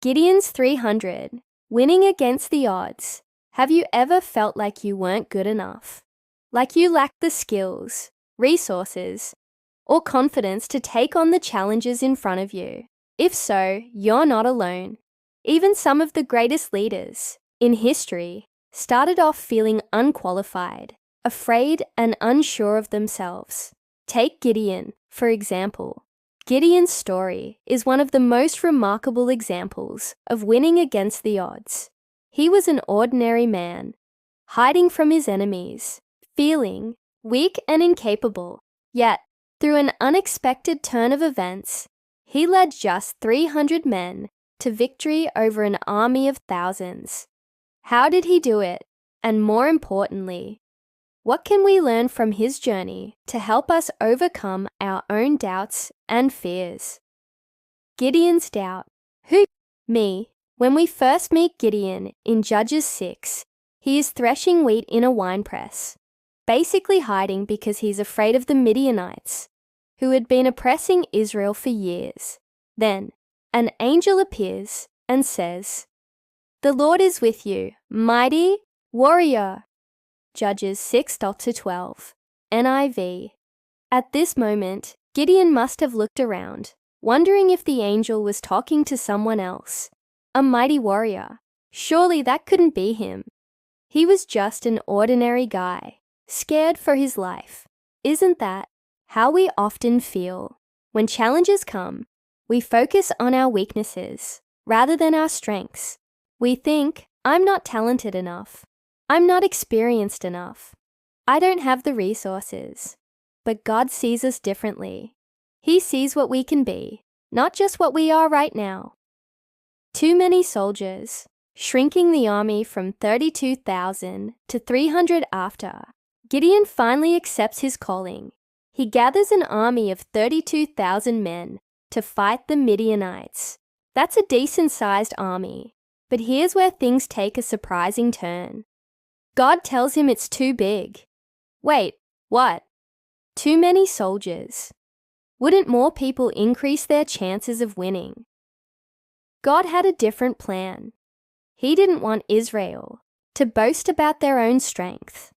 Gideon's 300, winning against the odds. Have you ever felt like you weren't good enough? Like you lacked the skills, resources, or confidence to take on the challenges in front of you? If so, you're not alone. Even some of the greatest leaders in history started off feeling unqualified, afraid and unsure of themselves. Take Gideon, for example. Gideon's story is one of the most remarkable examples of winning against the odds. He was an ordinary man, hiding from his enemies, feeling weak and incapable. Yet, through an unexpected turn of events, he led just 300 men to victory over an army of thousands. How did he do it? And more importantly, what can we learn from his journey to help us overcome our own doubts and fears? Gideon's doubt. Who? Me. When we first meet Gideon in Judges 6, he is threshing wheat in a winepress, basically hiding because he's afraid of the Midianites, who had been oppressing Israel for years. Then, an angel appears and says, "The Lord is with you, mighty warrior." Judges 6:12, NIV. At this moment, Gideon must have looked around, wondering if the angel was talking to someone else. A mighty warrior. Surely that couldn't be him. He was just an ordinary guy, scared for his life. Isn't that how we often feel? When challenges come, we focus on our weaknesses rather than our strengths. We think, I'm not talented enough. I'm not experienced enough. I don't have the resources. But God sees us differently. He sees what we can be, not just what we are right now. Too many soldiers, shrinking the army from 32,000 to 300 after. Gideon finally accepts his calling. He gathers an army of 32,000 men to fight the Midianites. That's a decent-sized army. But here's where things take a surprising turn. God tells him it's too big. Wait, what? Too many soldiers. Wouldn't more people increase their chances of winning? God had a different plan. He didn't want Israel to boast about their own strength.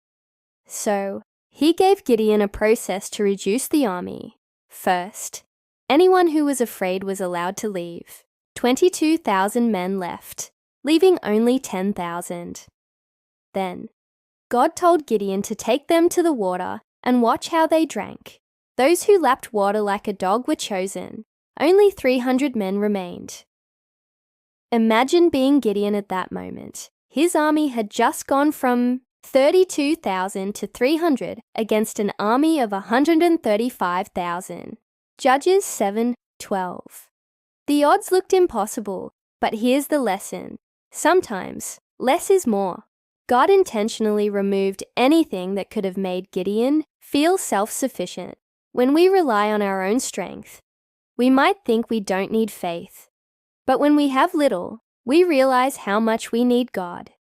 So, he gave Gideon a process to reduce the army. First, anyone who was afraid was allowed to leave. 22,000 men left, leaving only 10,000. Then, God told Gideon to take them to the water and watch how they drank. Those who lapped water like a dog were chosen. Only 300 men remained. Imagine being Gideon at that moment. His army had just gone from 32,000 to 300 against an army of 135,000. Judges 7:12. The odds looked impossible, but here's the lesson. Sometimes, less is more. God intentionally removed anything that could have made Gideon feel self-sufficient. When we rely on our own strength, we might think we don't need faith. But when we have little, we realize how much we need God.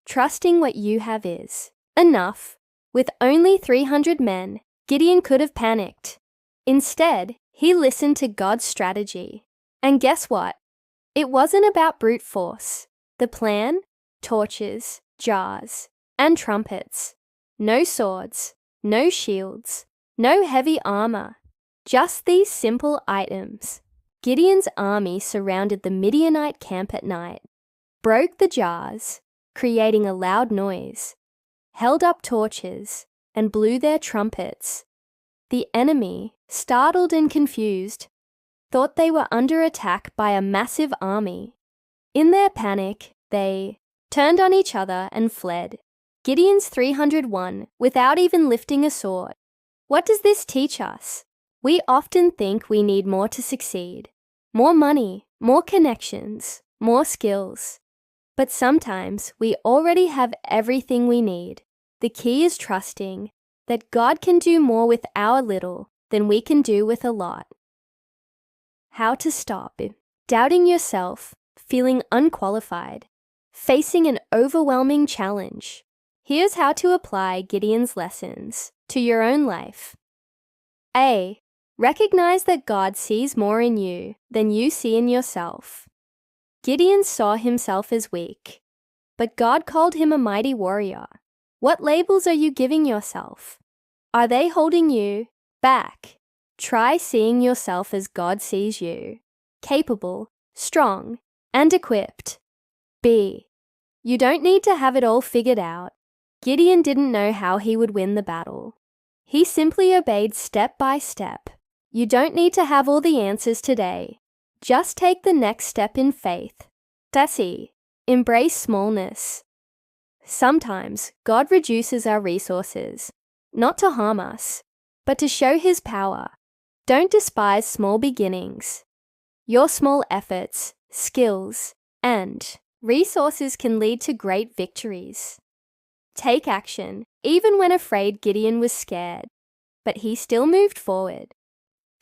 Trusting what you have is enough. With only 300 men, Gideon could have panicked. Instead, he listened to God's strategy. And guess what? It wasn't about brute force. The plan? Torches, jars, and trumpets. No swords, no shields, no heavy armor. Just these simple items. Gideon's army surrounded the Midianite camp at night, broke the jars, creating a loud noise, held up torches, and blew their trumpets. The enemy, startled and confused, thought they were under attack by a massive army. In their panic, they turned on each other and fled. Gideon's 300 won without even lifting a sword. What does this teach us? We often think we need more to succeed. More money, more connections, more skills. But sometimes we already have everything we need. The key is trusting that God can do more with our little than we can do with a lot. How to stop doubting yourself, feeling unqualified, facing an overwhelming challenge. Here's how to apply Gideon's lessons to your own life. A. Recognize that God sees more in you than you see in yourself. Gideon saw himself as weak, but God called him a mighty warrior. What labels are you giving yourself? Are they holding you back? Try seeing yourself as God sees you, capable, strong, and equipped. B. You don't need to have it all figured out. Gideon didn't know how he would win the battle. He simply obeyed step by step. You don't need to have all the answers today. Just take the next step in faith. C. Embrace smallness. Sometimes God reduces our resources, not to harm us, but to show His power. Don't despise small beginnings. Your small efforts, skills, and resources can lead to great victories. Take action, even when afraid. Gideon was scared, but he still moved forward.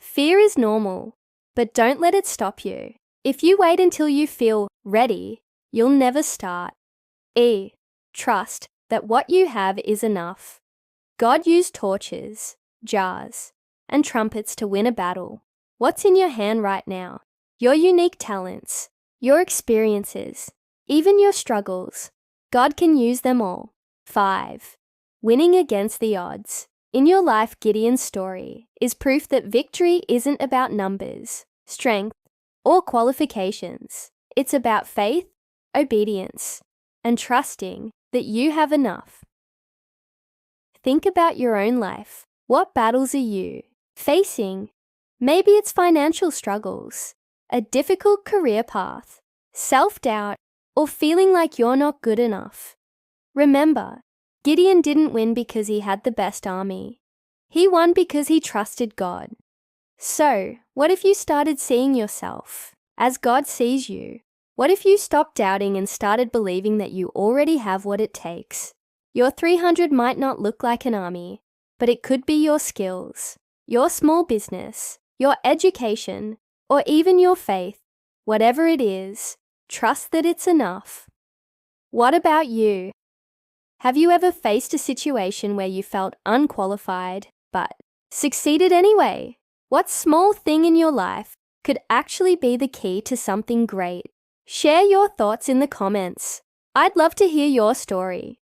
Fear is normal, but don't let it stop you. If you wait until you feel ready, you'll never start. E. Trust that what you have is enough. God used torches, jars, and trumpets to win a battle. What's in your hand right now? Your unique talents, your experiences, even your struggles. God can use them all. 5. Winning against the odds. In your life, Gideon's story is proof that victory isn't about numbers, strength, or qualifications. It's about faith, obedience, and trusting that you have enough. Think about your own life. What battles are you facing? Maybe it's financial struggles, a difficult career path, self-doubt, or feeling like you're not good enough. Remember, Gideon didn't win because he had the best army. He won because he trusted God. So, what if you started seeing yourself as God sees you? What if you stopped doubting and started believing that you already have what it takes? Your 300 might not look like an army, but it could be your skills, your small business, your education, or even your faith. Whatever it is, trust that it's enough. What about you? Have you ever faced a situation where you felt unqualified, but succeeded anyway? What small thing in your life could actually be the key to something great? Share your thoughts in the comments. I'd love to hear your story.